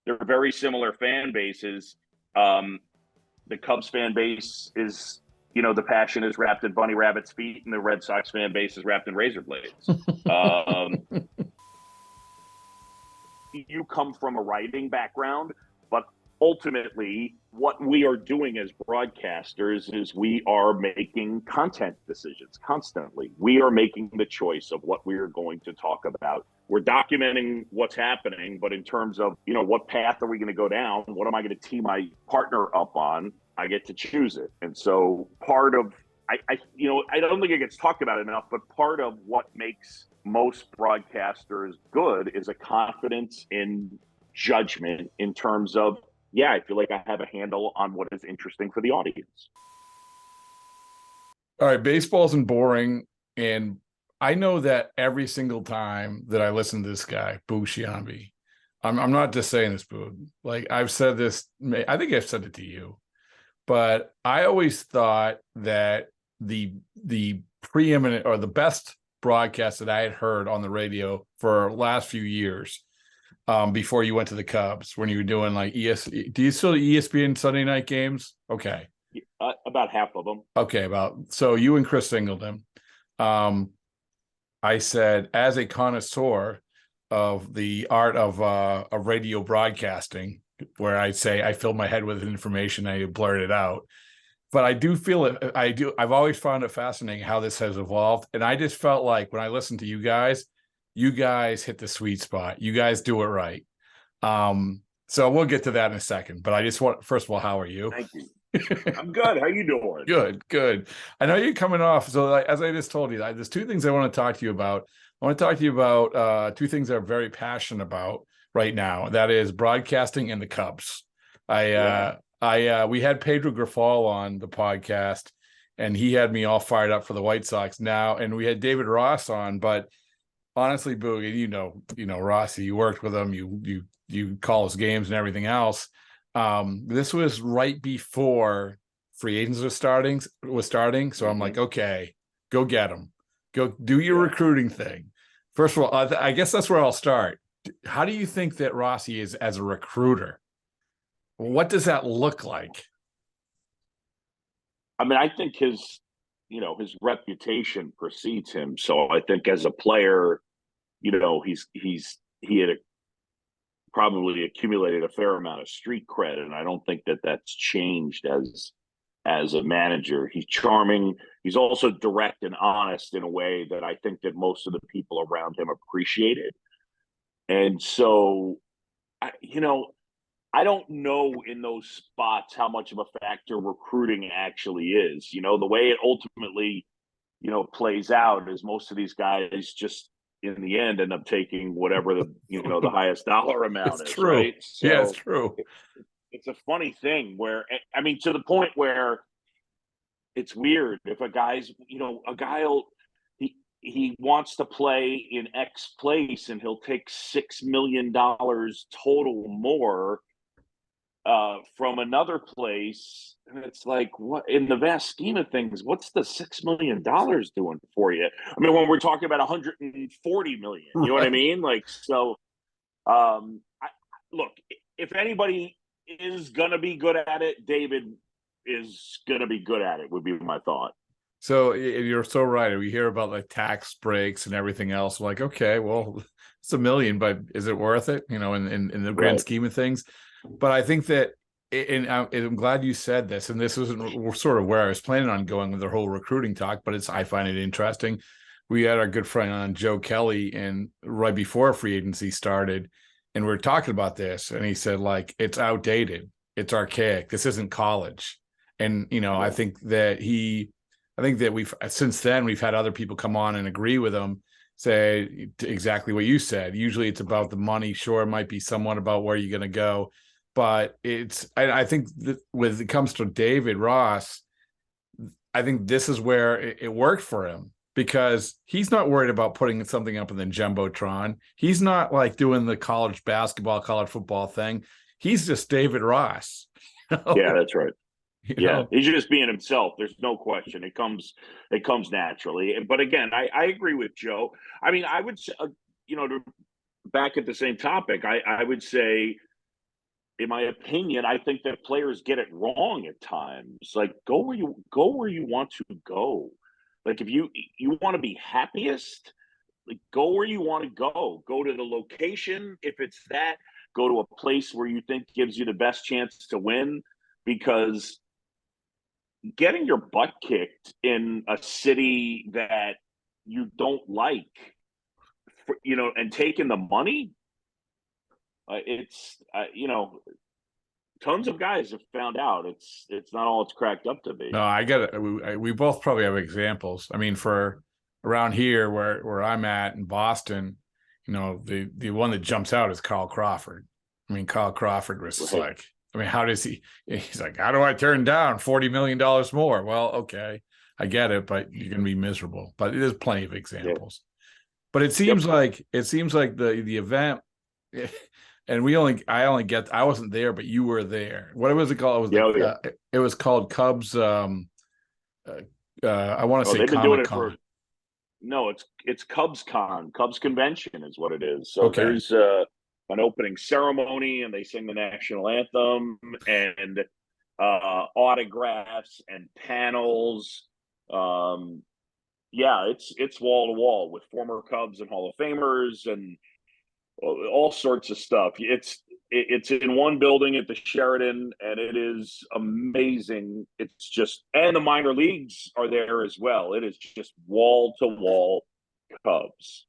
they're very similar fan bases. The Cubs fan base is, the passion is wrapped in bunny rabbit's feet, and the Red Sox fan base is wrapped in razor blades. You come from a writing background, but ultimately what we are doing as broadcasters is we are making content decisions constantly. We are making the choice of what we are going to talk about. We're documenting what's happening, but in terms of, what path are we going to go down? What am I going to tee my partner up on? I get to choose it. And so part of, I don't think it gets talked about enough, but part of what makes most broadcasters good is a confidence in judgment in terms of, I feel like I have a handle on what is interesting for the audience. All right, baseball isn't boring, and I know that every single time that I listen to this guy, Boog Sciambi, I'm not just saying this, Boog. Like, I've said this, I think I've said it to you, but I always thought that the preeminent or the best broadcast that I had heard on the radio for the last few years, before you went to the Cubs, when you were doing like do you still do ESPN Sunday night games? Okay. About half of them. Okay. So you and Chris Singleton, I said, as a connoisseur of the art of radio broadcasting, where I say I filled my head with information, I blurt it out. But I do feel it. I've always found it fascinating how this has evolved. And I just felt like when I listened to you guys hit the sweet spot. You guys do it right. So we'll get to that in a second. But I just want, first of all, how are you? Thank you. I'm good. How you doing? Good. I know you're coming off. So as I just told you, there's two things I want to talk to you about. I want to talk to you about two things I'm very passionate about right now. That is broadcasting and the Cubs. We had Pedro Grifol on the podcast, and he had me all fired up for the White Sox now. And we had David Ross on, but honestly, Boog, you know Rossi, you worked with him, you call his games and everything else. This was right before free agents was starting. So I'm like, okay, go get him. Go do your recruiting thing. First of all, I guess that's where I'll start. How do you think that Rossi is as a recruiter? What does that look like? I mean, I think his reputation precedes him. So I think as a player, he had probably accumulated a fair amount of street cred, and I don't think that that's changed as a manager. He's charming. He's also direct and honest in a way that I think that most of the people around him appreciated. And so, I don't know in those spots how much of a factor recruiting actually is. The way it ultimately, plays out is most of these guys just in the end end up taking whatever the highest dollar amount is. True. Right? So yeah, it's true. It's a funny thing where, I mean, to the point where it's weird if a guy's, a guy he wants to play in X place and he'll take $6 million total more from another place, and it's like, what in the vast scheme of things, what's the $6 million doing for you? I mean, when we're talking about 140 million, you know what I mean? Like, so, look, if anybody is gonna be good at it, David is gonna be good at it. Would be my thought. So you're so right. We hear about like tax breaks and everything else. We're like, okay, well, it's $1 million, but is it worth it? In the grand scheme of things. But I think that, and I'm glad you said this, and this isn't sort of where I was planning on going with the whole recruiting talk, but I find it interesting. We had our good friend on, Joe Kelly, and right before free agency started, and we were talking about this, and he said, like, it's outdated, it's archaic, this isn't college. And, I think that we've, since then, we've had other people come on and agree with him, say exactly what you said. Usually it's about the money. Sure, it might be somewhat about where you're going to go. But I think that when it comes to David Ross, I think this is where it worked for him, because he's not worried about putting something up in the Jumbotron. He's not like doing the college basketball, college football thing. He's just David Ross. Yeah, that's right. He's just being himself. There's no question. It comes naturally. But again, I agree with Joe. I mean, I would, back at the same topic, I would say, in my opinion, I think that players get it wrong at times. Like, go where you want to go. Like, if you want to be happiest, like, go where you want to go. Go to the location if it's that. Go to a place where you think gives you the best chance to win, because getting your butt kicked in a city that you don't like, and taking the money, it's tons of guys have found out it's not all it's cracked up to be. No, I get it. We both probably have examples. I mean, for around here where I'm at in Boston, the one that jumps out is Carl Crawford. I mean, Carl Crawford was just Right. like, I mean, how does he? He's like, how do I turn down $40 million more? Well, okay, I get it, but you're going to be miserable. But there's plenty of Yeah. examples. But it Yep. seems like the event, and I wasn't there, but you were there. What was it called? It was Yeah. it was called Cubs. I want to Oh, say they've been doing Comic it for Con. no, it's Cubs Con, Cubs Convention is what it is. So Okay, there's an opening ceremony, and they sing the national anthem, and autographs and panels. Um, yeah, it's wall to wall with former Cubs and Hall of Famers and all sorts of stuff. It's in one building at the Sheraton, and it is amazing. It's just, and the minor leagues are there as well. It is just wall to wall Cubs.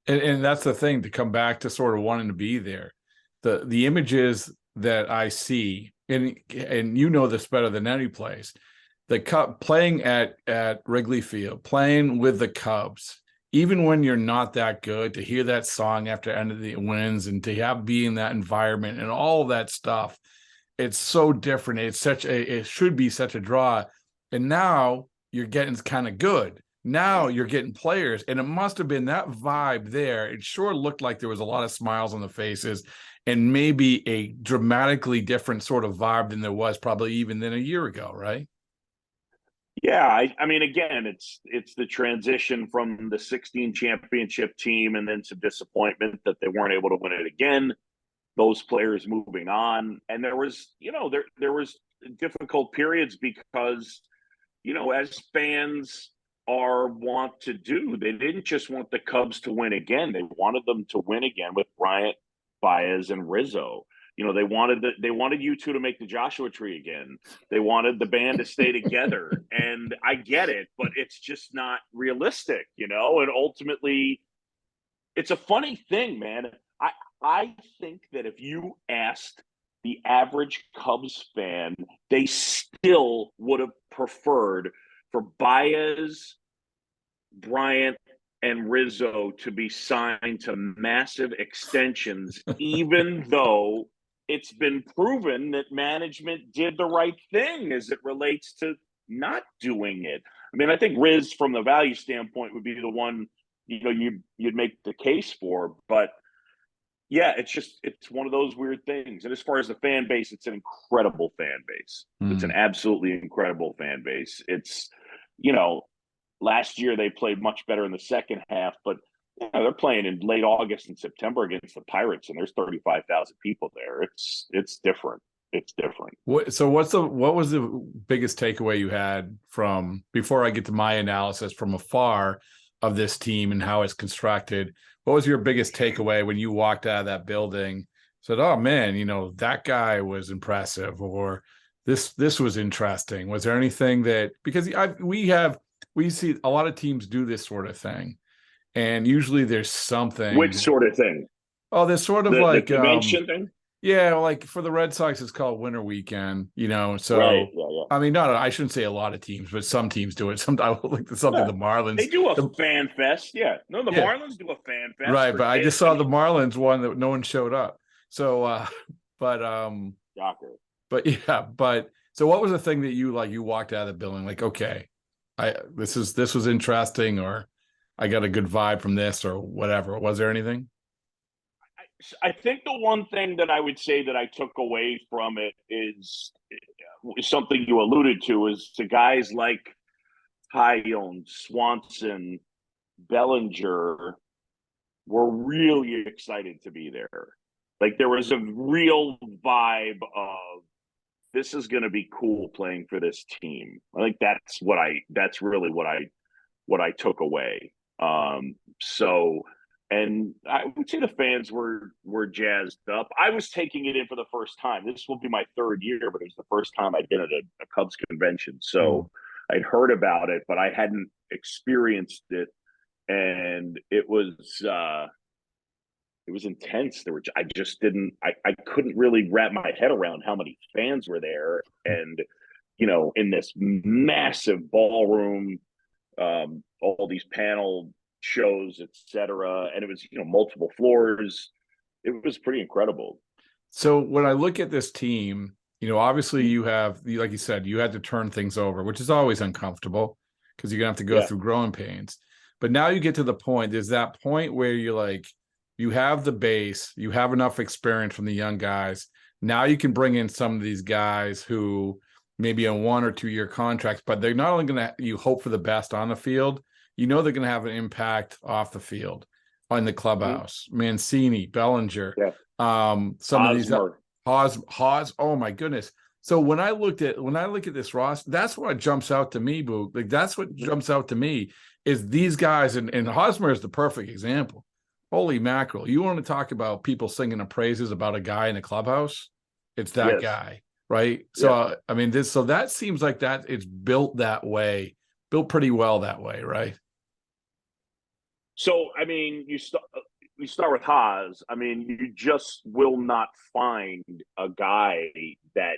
and that's the thing, to come back to sort of wanting to be there. The images that I see, and you know this better than any place, the Cup playing at Wrigley Field, playing with the Cubs, even when you're not that good, to hear that song after end of the wins and to have be in that environment and all of that stuff, it's so different. It should be such a draw. And now you're getting kind of good. Now you're getting players, and it must have been that vibe there. It sure looked like there was a lot of smiles on the faces, and maybe a dramatically different sort of vibe than there was probably even than a year ago, right? Yeah, I mean, again, it's the transition from the 16 championship team, and then some disappointment that they weren't able to win it again. Those players moving on, and there was, there was difficult periods because, as fans are want to do, they didn't just want the Cubs to win again. They wanted them to win again with Bryant, Baez, and Rizzo. They wanted you two to make the Joshua Tree again. They wanted the band to stay together, and I get it, but it's just not realistic, And ultimately, it's a funny thing, man. I think that if you asked the average Cubs fan, they still would have preferred for Baez, Bryant, and Rizzo to be signed to massive extensions, even though it's been proven that management did the right thing as it relates to not doing it. I mean, I think Riz, from the value standpoint, would be the one you'd make the case for, but yeah, it's one of those weird things. And as far as the fan base, it's an incredible fan base. It's an Mm. absolutely incredible fan base. It's, you know, last year they played much better in the second half, but they're playing in late August and September against the Pirates, and there's 35,000 people there. It's different. It's different. What was the biggest takeaway you had from, before I get to my analysis from afar of this team and how it's constructed? What was your biggest takeaway when you walked out of that building? Said, "Oh man, that guy was impressive," or this was interesting. Was there anything that, because we see a lot of teams do this sort of thing, and usually there's Which something. sort of thing? Oh, there's sort of The like convention thing? yeah, like for the Red Sox, it's called Winter Weekend, Right. So, Yeah. Yeah. I mean, no, I shouldn't say a lot of teams, but some teams do it. Sometimes, like something Yeah. the Marlins, They do a the, fan fest. Yeah. No, the yeah, Marlins do a fan fest right. for But I just kids. I saw the mean, Marlins one that no one showed up. So, but, shocker. but yeah, but so what was the thing that you walked out of the building like, okay, this was interesting, or I got a good vibe from this, or whatever. Was there anything? I think the one thing that I would say that I took away from it is something you alluded to, is to guys like Tyone, Swanson, Bellinger were really excited to be there. Like there was a real vibe of this is going to be cool playing for this team. I think that's really what I took away. So, and I would say the fans were jazzed up. I was taking it in for the first time. This will be my third year, but it was the first time I'd been at a Cubs convention. So I'd heard about it, but I hadn't experienced it, and it was intense. I just didn't, I couldn't really wrap my head around how many fans were there. And, in this massive ballroom, all these panel shows, etc. And it was, multiple floors. It was pretty incredible. So when I look at this team, obviously you have, like you said, you had to turn things over, which is always uncomfortable because you're gonna have to go through growing pains. But now you get to the point, there's that point where you're like, you have the base, you have enough experience from the young guys. Now you can bring in some of these guys who maybe on 1 or 2 year contracts, but they're not only going to, you hope for the best on the field, they're going to have an impact off the field, on the clubhouse. Mancini, Bellinger, some Hosmer. of these Hos. Oh my goodness. So when I look at this roster, that's what jumps out to me, Boog. Like that's what jumps out to me is these guys, and Hosmer is the perfect example. Holy mackerel. You want to talk about people singing the praises about a guy in a clubhouse? It's that guy, right? So, I mean, so that seems like that it's built that way, built pretty well that way, right? So, I mean, you start with Haas. I mean, you just will not find a guy that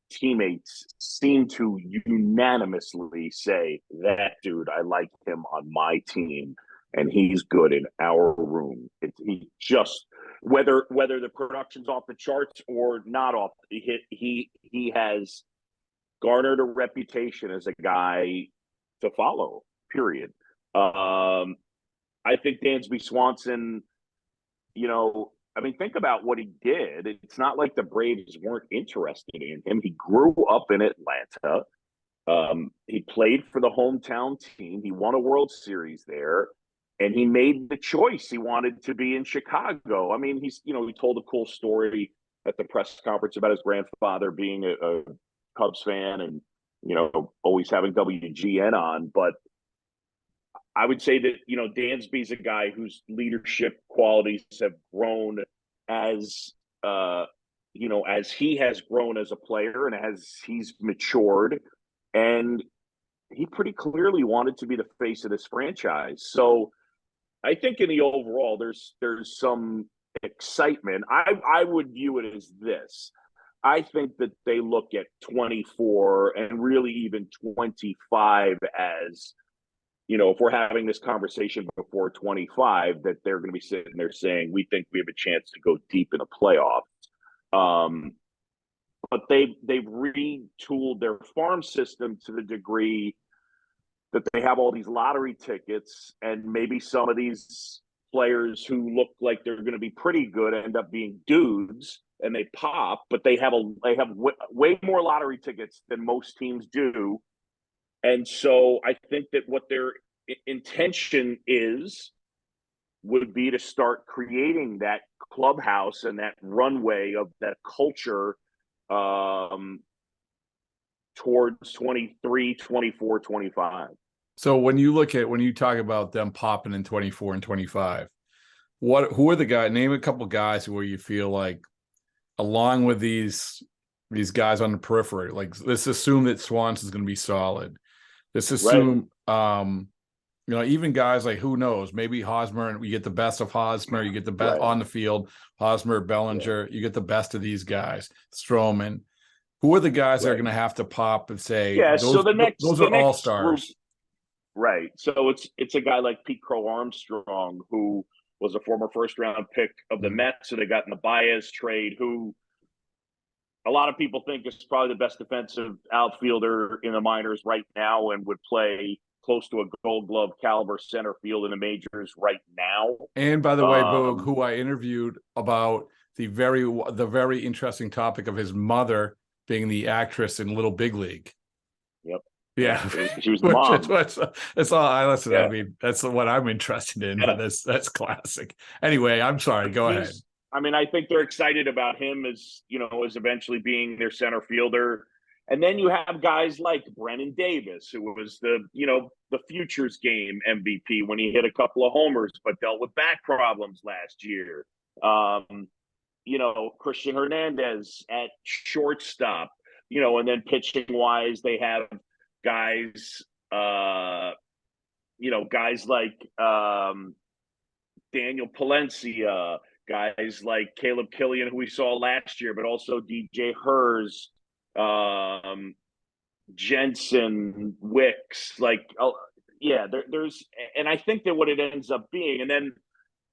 teammates seem to unanimously say, that dude, I like him on my team. And he's good in our room. He just whether the production's off the charts or not off, he has garnered a reputation as a guy to follow. Period. I think Dansby Swanson. I mean, think about what he did. It's not like the Braves weren't interested in him. He grew up in Atlanta. He played for the hometown team. He won a World Series there. And he made the choice. He wanted to be in Chicago. I mean, he told a cool story at the press conference about his grandfather being a Cubs fan and, always having WGN on. But I would say that, Dansby's a guy whose leadership qualities have grown as he has grown as a player and as he's matured. And he pretty clearly wanted to be the face of this franchise. So, I think in the overall, there's some excitement. I would view it as this. I think that they look at 24 and really even 25 as, if we're having this conversation before 25, that they're going to be sitting there saying, we think we have a chance to go deep in the playoffs. But they've retooled their farm system to the degree that they have all these lottery tickets, and maybe some of these players who look like they're going to be pretty good end up being dudes and they pop, but they have way more lottery tickets than most teams do. And so I think that what their intention would be to start creating that clubhouse and that runway of that culture towards 23, 24, 25. So when you talk about them popping in 24 and 25, who are the guys? Name a couple of guys where you feel like, along with these guys on the periphery, like let's assume that Swanson's going to be solid. Let's assume, even guys like, who knows, maybe Hosmer, and we get the best of Hosmer, you get the best on the field, Hosmer, Bellinger, you get the best of these guys, Stroman. Who are the guys that are going to have to pop and say, those are all stars? Group, right. So it's a guy like Pete Crow Armstrong, who was a former first-round pick of the Mets, so they got in the Baez trade, who a lot of people think is probably the best defensive outfielder in the minors right now and would play close to a Gold Glove caliber center field in the majors right now. And by the way, Boog, who I interviewed about the very interesting topic of his mother being the actress in Little Big League. Yep. Yeah. She was the mom. That's all I listen. Yeah. I mean, that's what I'm interested in. Yeah. But that's classic. Anyway, I'm sorry. Go ahead. I mean, I think they're excited about him as, as eventually being their center fielder. And then you have guys like Brennan Davis, who was the Futures Game MVP when he hit a couple of homers, but dealt with back problems last year. Christian Hernandez at shortstop, and then pitching wise, they have guys, guys like Daniel Palencia, guys like Caleb Killian, who we saw last year, but also DJ Hers, Jensen, Wicks. There's, and I think that what it ends up being, and then,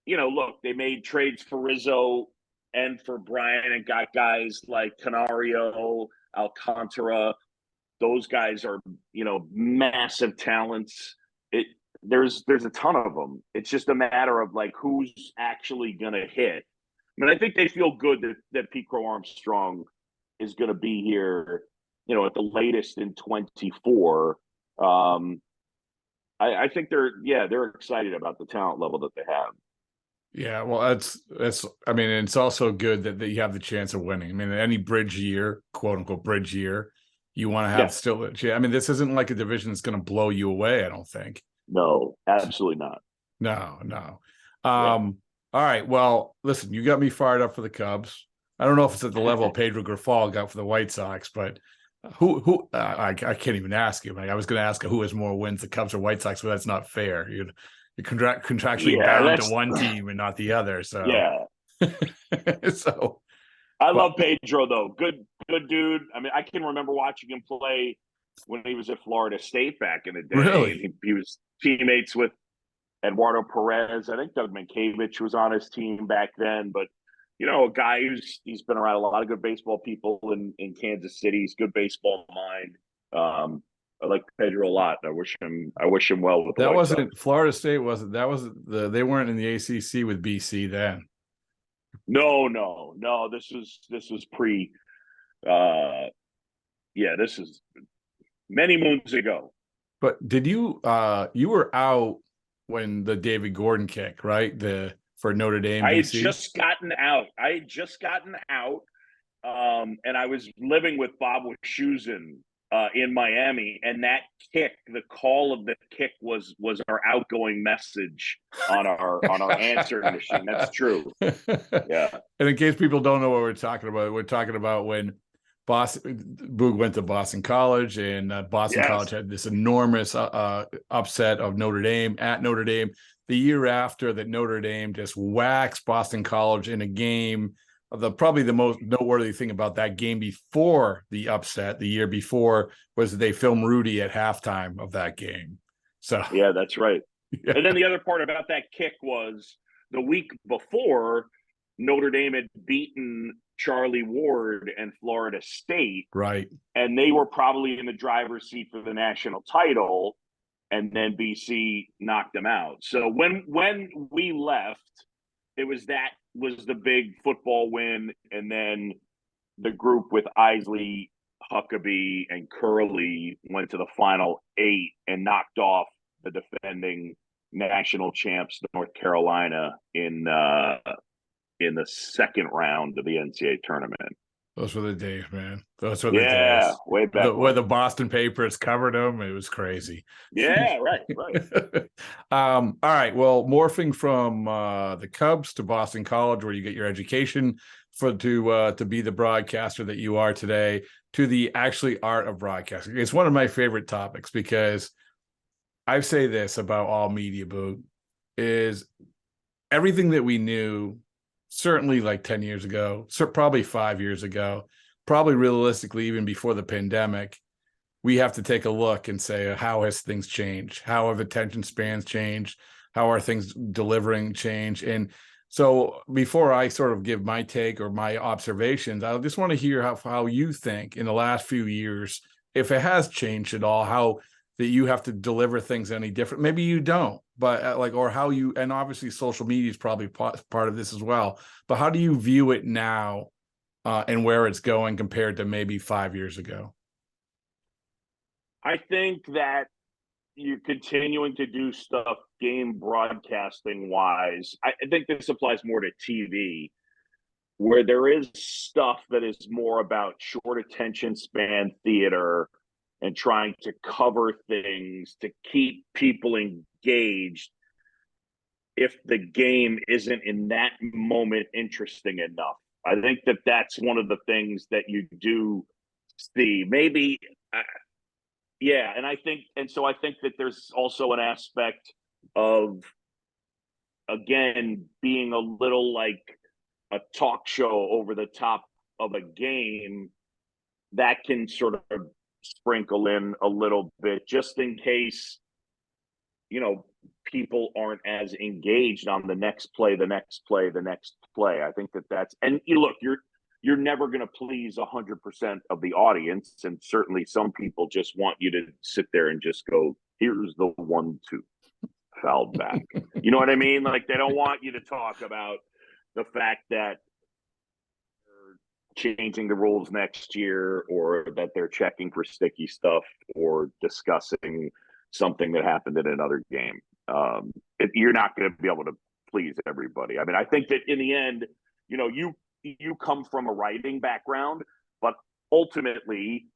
look, they made trades for Rizzo and for Brian and got guys like Canario, Alcantara. Those guys are, massive talents. There's a ton of them. It's just a matter of like who's actually going to hit. I mean, I think they feel good that Pete Crow Armstrong is going to be here, at the latest in 24. I think they're excited about the talent level that they have. Yeah, well, that's. I mean, it's also good that you have the chance of winning. I mean, any bridge year, quote unquote bridge year, you want to have still. I mean, this isn't like a division that's going to blow you away. I don't think. No, absolutely not. No. All right. Well, listen, you got me fired up for the Cubs. I don't know if it's at the level of Pedro Grifol got for the White Sox, but who I can't even ask you. I was going to ask who has more wins, the Cubs or White Sox, but that's not fair. You're contractually bound to one team and not the other. So so I love Pedro though. Good dude. I mean, I can remember watching him play when he was at Florida State back in the day. Really? He was teammates with Eduardo Perez. I think Doug Mankiewicz was on his team back then. But, a guy he's been around a lot of good baseball people in Kansas City. He's good baseball mind. I like Pedro a lot. I wish him well with the that White wasn't Sox. Florida State, wasn't that was they weren't in the ACC with BC then. No. This was pre this is many moons ago. But did you were out when the David Gordon kick, right? For Notre Dame. I had BC? just gotten out. And I was living with Bob Wischusen in Miami, and that kick, the call of the kick was our outgoing message on our answering machine. That's true. Yeah. And in case people don't know what we're talking about when Boog went to Boston College, and Boston College had this enormous upset of Notre Dame at Notre Dame the year after that. Notre Dame just waxed Boston College in a game. Probably the most noteworthy thing about that game before the upset the year before was they filmed Rudy at halftime of that game. So yeah, that's right. Yeah. And then the other part about that kick was the week before Notre Dame had beaten Charlie Ward and Florida State. Right. And they were probably in the driver's seat for the national title, and then BC knocked them out. So when we left, it was the big football win, and then the group with Isley, Huckabee, and Curley went to the final 8 and knocked off the defending national champs, North Carolina, in the second round of the NCAA tournament. Those were the days, man. Those were the days. Yeah, way back. Where the Boston papers covered them. It was crazy. Yeah, right. All right. Well, morphing from the Cubs to Boston College, where you get your education to be the broadcaster that you are today, to the actually art of broadcasting. It's one of my favorite topics because I say this about all media, Boog, is everything that we knew, certainly like 10 years ago, probably 5 years ago, probably realistically even before the pandemic, we have to take a look and say, how has things changed? How have attention spans changed? How are things delivering change? And so before I sort of give my take or my observations, I just want to hear how you think in the last few years, if it has changed at all, how that you have to deliver things any different. Maybe you don't, but or how you, and obviously social media is probably part of this as well, but how do you view it now and where it's going compared to maybe 5 years ago? I think that you're continuing to do stuff game broadcasting wise. I think this applies more to TV. where there is stuff that is more about short attention span theater and trying to cover things to keep people engaged if the game isn't in that moment interesting enough. I think that that's one of the things that you do see. Maybe, yeah, so I think that there's also an aspect of, again, being a little like a talk show over the top of a game that can sort of sprinkle in a little bit just in case, people aren't as engaged on the next play, the next play, the next play. I think that that's, and you look, you're never going to please 100% of the audience, and certainly some people just want you to sit there and just go, here's the 1-2 fouled back. You know what I mean? Like, they don't want you to talk about the fact that they're changing the rules next year, or that they're checking for sticky stuff, or discussing something that happened in another game. You're not going to be able to please everybody. I mean, I think that in the end, you come from a writing background, but ultimately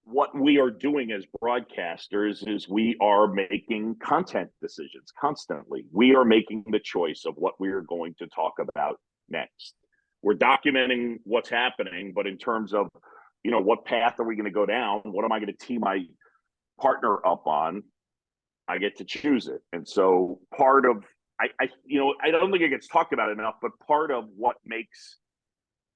what we are doing as broadcasters is we are making content decisions constantly. We are making the choice of what we are going to talk about next. We're documenting what's happening, but in terms of, what path are we going to go down? What am I going to tee my partner up on? I get to choose it. And so part of, I don't think it gets talked about enough, but part of what makes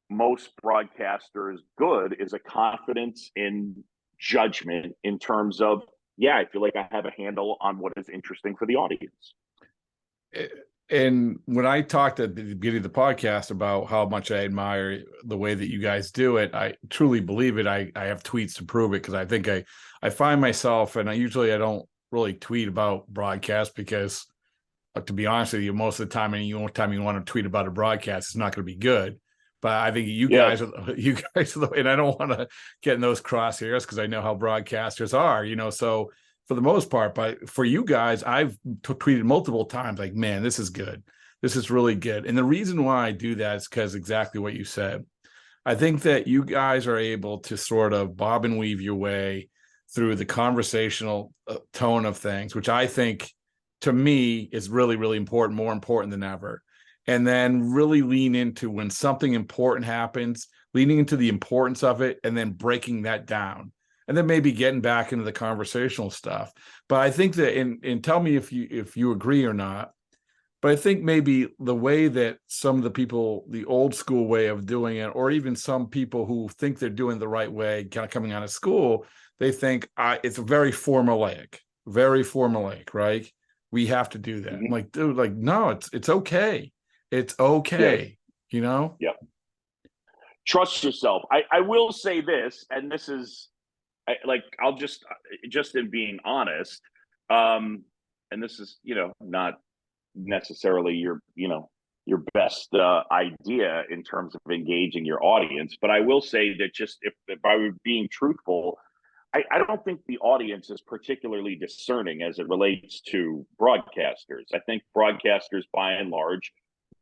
most broadcasters good is a confidence in judgment in terms of, yeah, I feel like I have a handle on what is interesting for the audience. And when I talked at the beginning of the podcast about how much I admire the way that you guys do it, I truly believe it. I have tweets to prove it, because I think I find myself, and I don't really tweet about broadcast because, to be honest with you, most of the time, you want to tweet about a broadcast, it's not going to be good. But I think you guys are the, and I don't want to get in those crosshairs because I know how broadcasters are, so for the most part. But for you guys, I've tweeted multiple times like, man, this is good. This is really good. And the reason why I do that is because exactly what you said. I think that you guys are able to sort of bob and weave your way through the conversational tone of things, which I think, to me, is really, really important, more important than ever. And then really lean into when something important happens, leaning into the importance of it, and then breaking that down, and then maybe getting back into the conversational stuff. But I think that, and tell me if you agree or not, but I think maybe the way that some of the people, the old school way of doing it, or even some people who think they're doing the right way, kind of coming out of school, they think it's very formulaic, right? We have to do that. Mm-hmm. I'm like, dude, like, no, it's okay. It's okay. Yeah. Trust yourself. I will say this, and this is I'll just in being honest, and this is, not necessarily your best idea in terms of engaging your audience, but I will say that just if I were being truthful, I don't think the audience is particularly discerning as it relates to broadcasters. I think broadcasters, by and large,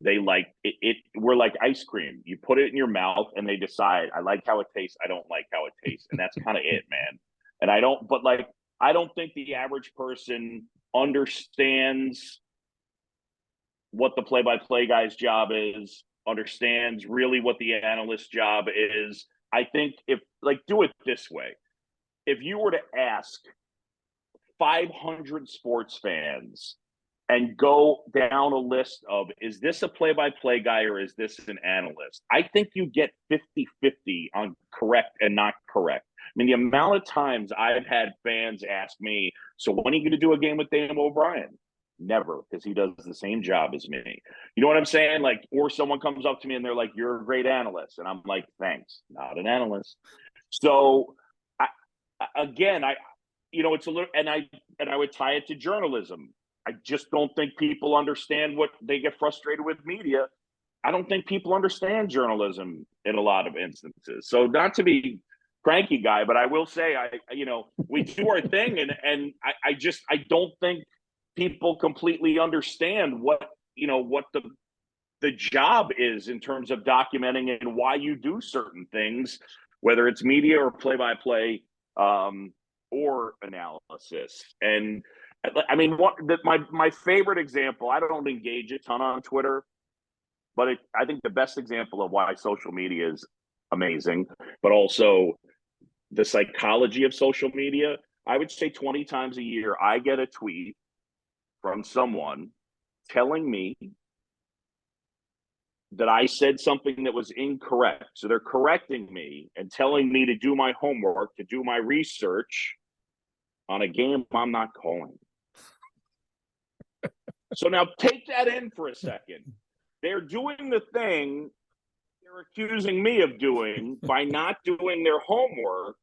they like it. We're like ice cream. You put it in your mouth and they decide, I like how it tastes, I don't like how it tastes. And that's kind of it, man. And I don't think the average person understands what the play-by-play guy's job is, understands really what the analyst's job is. I think do it this way. If you were to ask 500 sports fans and go down a list of, is this a play-by-play guy or is this an analyst? I think you get 50-50 on correct and not correct. I mean, the amount of times I've had fans ask me, so when are you going to do a game with Dan O'Brien? Never, because he does the same job as me. You know what I'm saying? Like, or someone comes up to me and they're like, you're a great analyst. And I'm like, thanks, not an analyst. So it's a little, and I would tie it to journalism. I just don't think people understand what they get frustrated with media. I don't think people understand journalism in a lot of instances. So not to be cranky guy, but I will say, we do our thing, and I don't think people completely understand what the the job is in terms of documenting and why you do certain things, whether it's media or play-by-play or analysis. And I mean, my favorite example, I don't engage a ton on Twitter, but I think the best example of why social media is amazing, but also the psychology of social media, I would say 20 times a year, I get a tweet from someone telling me that I said something that was incorrect. So they're correcting me and telling me to do my homework, to do my research on a game I'm not calling. So now take that in for a second. They're doing the thing they're accusing me of doing by not doing their homework.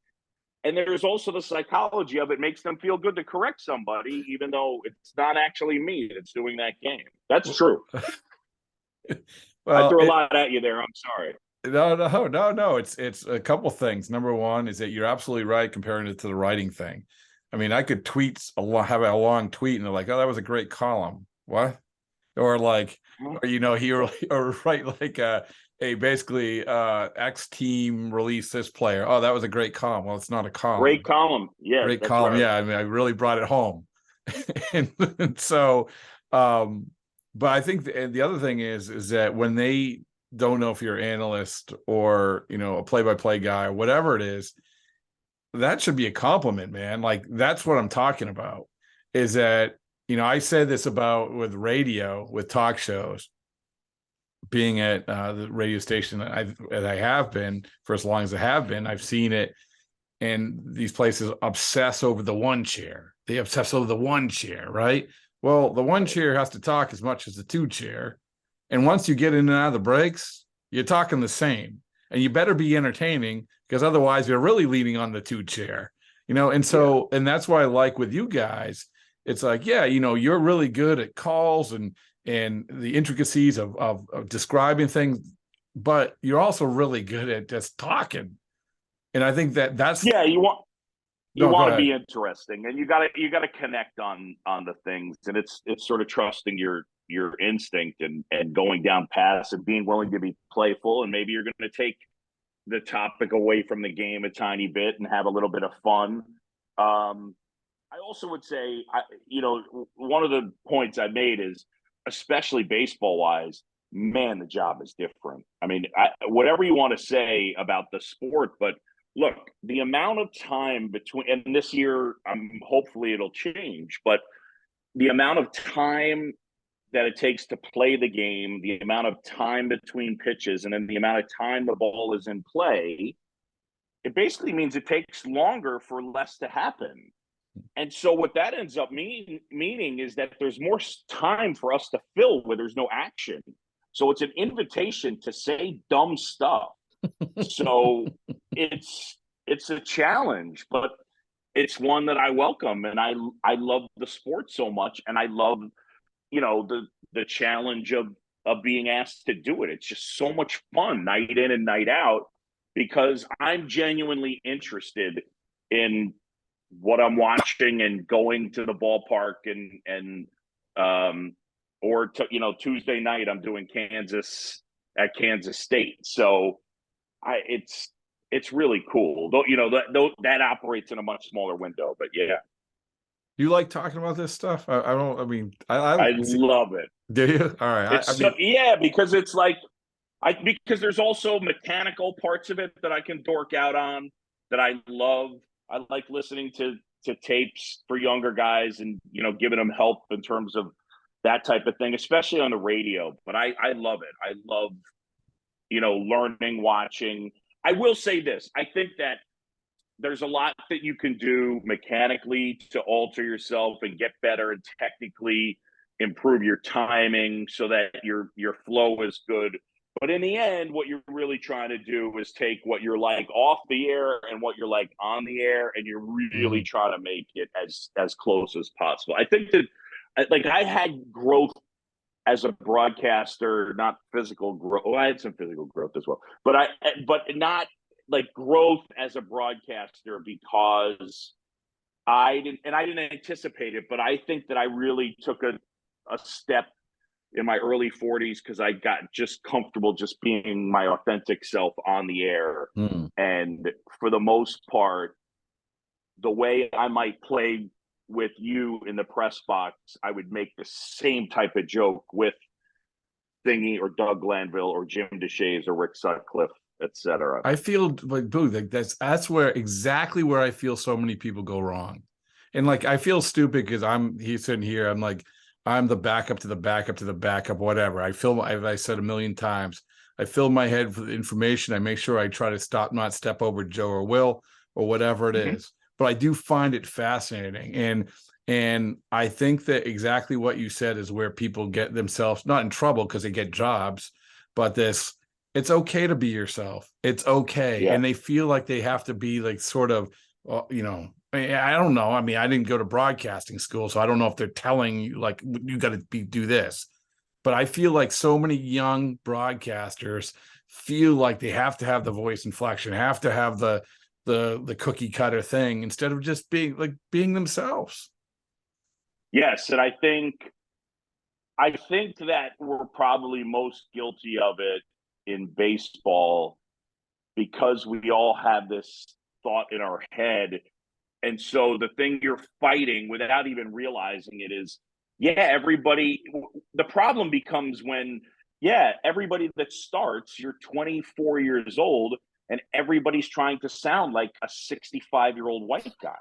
And there's also the psychology of it makes them feel good to correct somebody, even though it's not actually me that's doing that game. That's true. Well, I threw a lot at you there. I'm sorry. No. It's a couple things. Number one is that you're absolutely right comparing it to the writing thing. I mean, I could have a long tweet and they're like, "Oh, that was a great column." What? Or like, or or write like basically X team released this player. Oh, that was a great column. Well, it's not a column. Great column. Yeah, great column. Right. Yeah, I mean, I really brought it home. and so, but I think the other thing is that when they don't know if you're an analyst or a play-by-play guy or whatever it is, that should be a compliment, man. Like that's what I'm talking about. Is that I said this about with radio, with talk shows, being at the radio station that I have been for as long as I have been. I've seen it, and these places obsess over the one chair. They obsess over the one chair, right? Well, the one chair has to talk as much as the two chair. And once you get in and out of the breaks, you're talking the same. And you better be entertaining because otherwise you're really leaning on the two chair, And so, and that's why I like with you guys, it's like, yeah, you're really good at calls and the intricacies of describing things, but you're also really good at just talking. And I think that's you want to be interesting, and you got to connect on the things, and it's sort of trusting your instinct and going down paths and being willing to be playful, and maybe you're going to take the topic away from the game a tiny bit and have a little bit of fun. I also would say, one of the points I made is, especially baseball wise, man, the job is different. I mean, whatever you want to say about the sport, but look, the amount of time between, and this year, hopefully it'll change, but the amount of time that it takes to play the game, the amount of time between pitches, and then the amount of time the ball is in play, it basically means it takes longer for less to happen. And so what that ends up meaning is that there's more time for us to fill where there's no action. So it's an invitation to say dumb stuff. So it's a challenge, but it's one that I welcome, and I love the sport so much, and I love the challenge of being asked to do it. It's just so much fun night in and night out because I'm genuinely interested in what I'm watching and going to the ballpark or Tuesday night I'm doing Kansas at Kansas State. So it's really cool. That operates in a much smaller window, but yeah. You like talking about this stuff? I love it. Do you? All right. Because it's like because there's also mechanical parts of it that I can dork out on that I love. I like listening to tapes for younger guys and giving them help in terms of that type of thing, especially on the radio. But I love it. I love learning, watching. I will say this: I think that there's a lot that you can do mechanically to alter yourself and get better and technically improve your timing so that your flow is good. But in the end, what you're really trying to do is take what you're like off the air and what you're like on the air, and you're really trying to make it as close as possible. I think that, like, I had growth as a broadcaster, not physical growth. Well, I had some physical growth as well, but not like growth as a broadcaster because I didn't anticipate it, but I think that I really took a step in my early 40s because I got just comfortable just being my authentic self on the air. Mm. And for the most part, the way I might play with you in the press box, I would make the same type of joke with Thingy or Doug Glanville or Jim DeShays or Rick Sutcliffe, etc. I feel like, Boog, like that's where exactly where I feel so many people go wrong. And like I feel stupid because he's sitting here, I'm like, I'm the backup to the backup to the backup, whatever. I said a million times, I fill my head with information. I make sure I try to not step over Joe or Will or whatever it is. But I do find it fascinating. And I think that exactly what you said is where people get themselves not in trouble because they get jobs, but it's okay to be yourself. It's okay. Yeah. And they feel like they have to be like sort of, I don't know. I mean, I didn't go to broadcasting school, so I don't know if they're telling you like you got to do this. But I feel like so many young broadcasters feel like they have to have the voice inflection, have to have the cookie cutter thing instead of just being themselves. Yes, and I think that we're probably most guilty of it in baseball because we all have this thought in our head. And so the thing you're fighting without even realizing it is, yeah, everybody, the problem becomes when, yeah, everybody that starts, you're 24 years old and everybody's trying to sound like a 65-year-old white guy.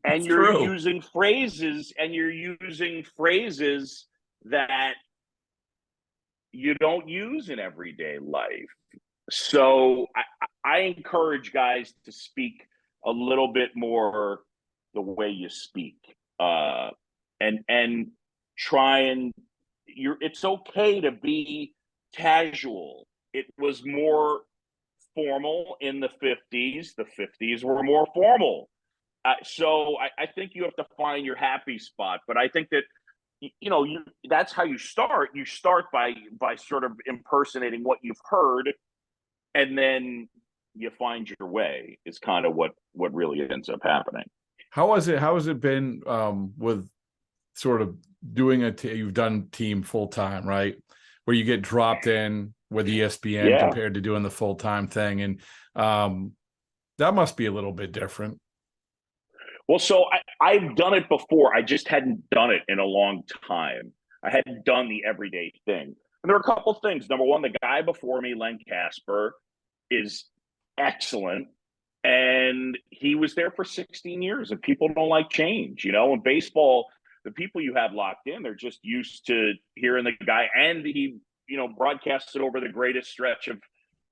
And you're using phrases that you don't use in everyday life. So I encourage guys to speak a little bit more the way you speak, and try and it's okay to be casual. It was more formal in the 50s. The 50s were more formal. So I think you have to find your happy spot. But I think that that's how you start. You start by sort of impersonating what you've heard, and then you find your way. Is kind of what really ends up happening. How has it been with sort of doing you've done team full time, right? Where you get dropped in with ESPN Yeah. compared to doing the full time thing, and that must be a little bit different. Well, so I've done it before. I just hadn't done it in a long time. I hadn't done the everyday thing. And there were a couple things. Number one, the guy before me, Len Casper, is excellent. And he was there for 16 years, and people don't like change. In baseball, the people you have locked in, they're just used to hearing the guy. And he, broadcasted over the greatest stretch of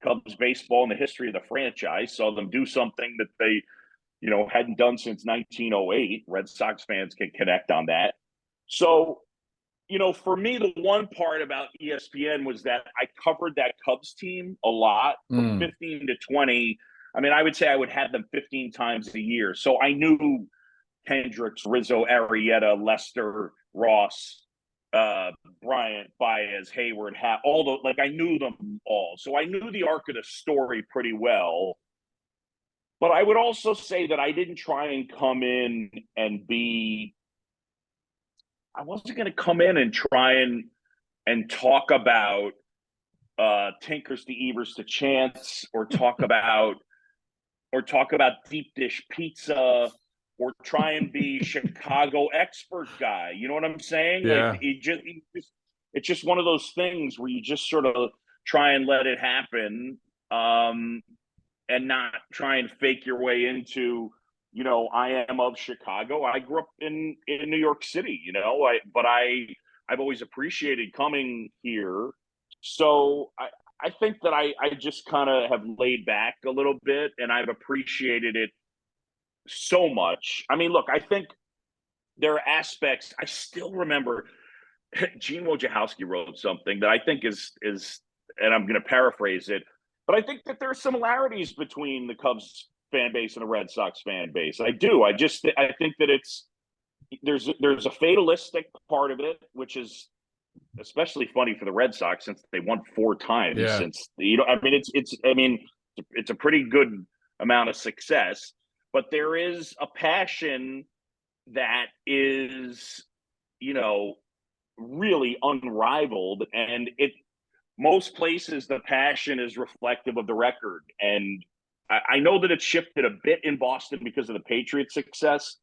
Cubs baseball in the history of the franchise. Saw them do something that they hadn't done since 1908. Red Sox fans can connect on that. So, for me, the one part about ESPN was that I covered that Cubs team a lot from 15 to 20. I mean, I would say I would have them 15 times a year. So I knew Hendricks, Rizzo, Arrieta, Lester, Ross, Bryant, Baez, Hayward, I knew them all. So I knew the arc of the story pretty well. But I would also say that I didn't try and come in and I wasn't going to come in and try and talk about Tinkers to Evers to Chance, or talk about deep dish pizza, or try and be Chicago expert guy. You know what I'm saying? Like Yeah. it's just one of those things where you just sort of try and let it happen. And not try and fake your way into, I am of Chicago. I grew up in New York City, but I've always appreciated coming here. So I think that I just kind of have laid back a little bit, and I've appreciated it so much. I mean, look, I think there are aspects. I still remember Gene Wojciechowski wrote something that I think is, and I'm going to paraphrase it, but I think that there are similarities between the Cubs fan base and the Red Sox fan base. I do. I think that there's a fatalistic part of it, which is especially funny for the Red Sox since they won 4 times. Yeah. Since it's a pretty good amount of success, but there is a passion that is, really unrivaled. And most places, the passion is reflective of the record. And I know that it's shifted a bit in Boston because of the Patriots' success,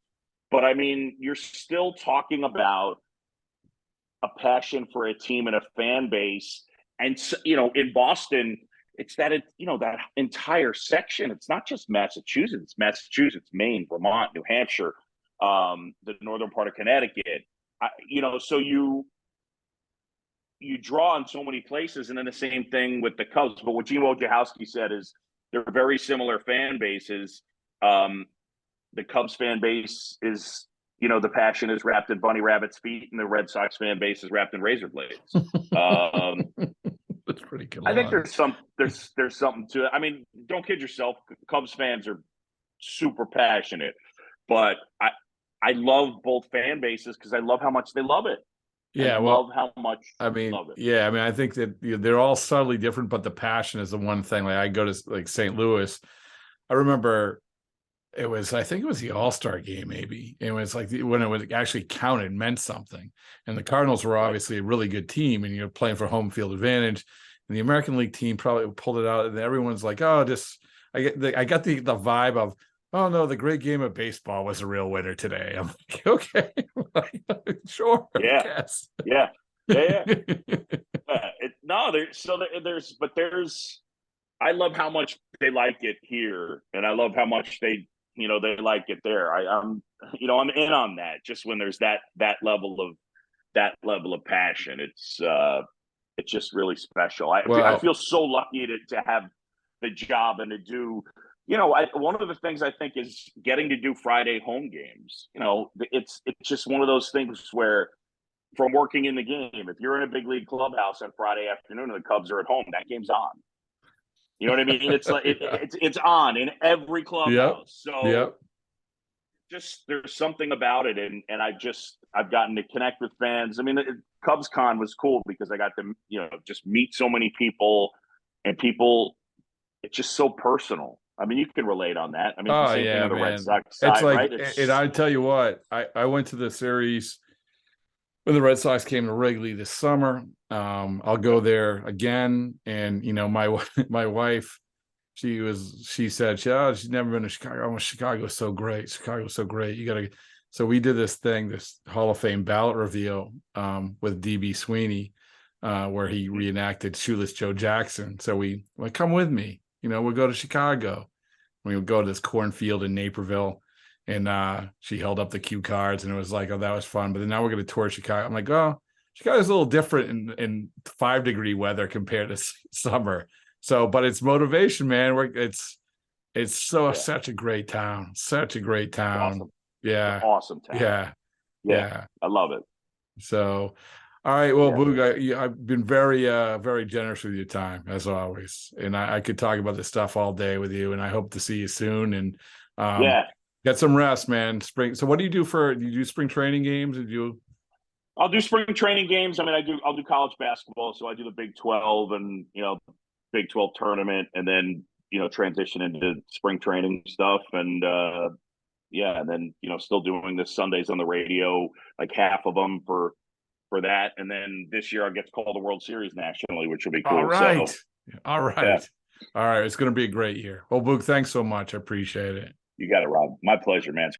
but I mean, you're still talking about a passion for a team and a fan base. And, in Boston, it's that, that entire section. It's not just Massachusetts, Maine, Vermont, New Hampshire, the northern part of Connecticut. So you draw in so many places. And then the same thing with the Cubs. But what Gene Wojciechowski said is they're very similar fan bases. The Cubs fan base is, the passion is wrapped in bunny rabbit's feet, and the Red Sox fan base is wrapped in razor blades. That's pretty cool. I think there's something to it. I mean, don't kid yourself. Cubs fans are super passionate, but I love both fan bases because I love how much they love it. Yeah, love how much I mean, love it. yeah, I mean, I think that they're all subtly different, but the passion is the one thing. Like I go to like St. Louis. I remember I think it was the All-Star game, maybe. It was like when it was actually counted, meant something. And the Cardinals were obviously a really good team, and you're playing for home field advantage. And the American League team probably pulled it out, and everyone's like, "Oh, I got the vibe of, oh no, the great game of baseball was a real winner today." I'm like, okay, sure, Yeah, I guess. yeah. I love how much they like it here, and I love how much they like it there. I'm in on that. Just when there's that level of passion, it's just really special. I feel so lucky to have the job and to do. One of the things I think is getting to do Friday home games. It's just one of those things where, from working in the game, if you're in a big league clubhouse on Friday afternoon and the Cubs are at home, that game's on. You know what I mean? It's like it's on in every clubhouse. Yep. So yep. Just there's something about it, and I've gotten to connect with fans. I mean, Cubs Con was cool because I got to just meet so many people, and people. It's just so personal. I mean, you can relate on that. I mean, it's the same thing on the Red Sox side, it's like, right? And I tell you what, I went to the series when the Red Sox came to Wrigley this summer. I'll go there again. And, my wife, she said, she's never been to Chicago. Oh, Chicago's so great. Chicago's so great. You got to. So we did this Hall of Fame ballot reveal with DB Sweeney, where he reenacted Shoeless Joe Jackson. So we like, come with me. We'll go to Chicago. We would go to this cornfield in Naperville. And she held up the cue cards, and it was like, oh, that was fun. But then now we're going to tour Chicago. I'm like, oh, Chicago's a little different in 5-degree weather compared to summer. So, but it's motivation, man. It's such a great town. Such a great town. Awesome. Yeah. Awesome town. Yeah. I love it. So, all right. Well, Boog, I've been very, very generous with your time as always. And I could talk about this stuff all day with you, and I hope to see you soon. And get some rest, man. Spring. So what do you do spring training games? I'll do spring training games. I mean, I'll do college basketball. So I do the Big 12 and, Big 12 tournament, and then, transition into spring training stuff. And, and then, still doing this Sundays on the radio, like half of them for that. And then this year I get to call the World Series nationally, which will be cool. All right. So, all right. Yeah. All right. It's going to be a great year. Well, Boog, thanks so much. I appreciate it. You got it, Rob. My pleasure, man.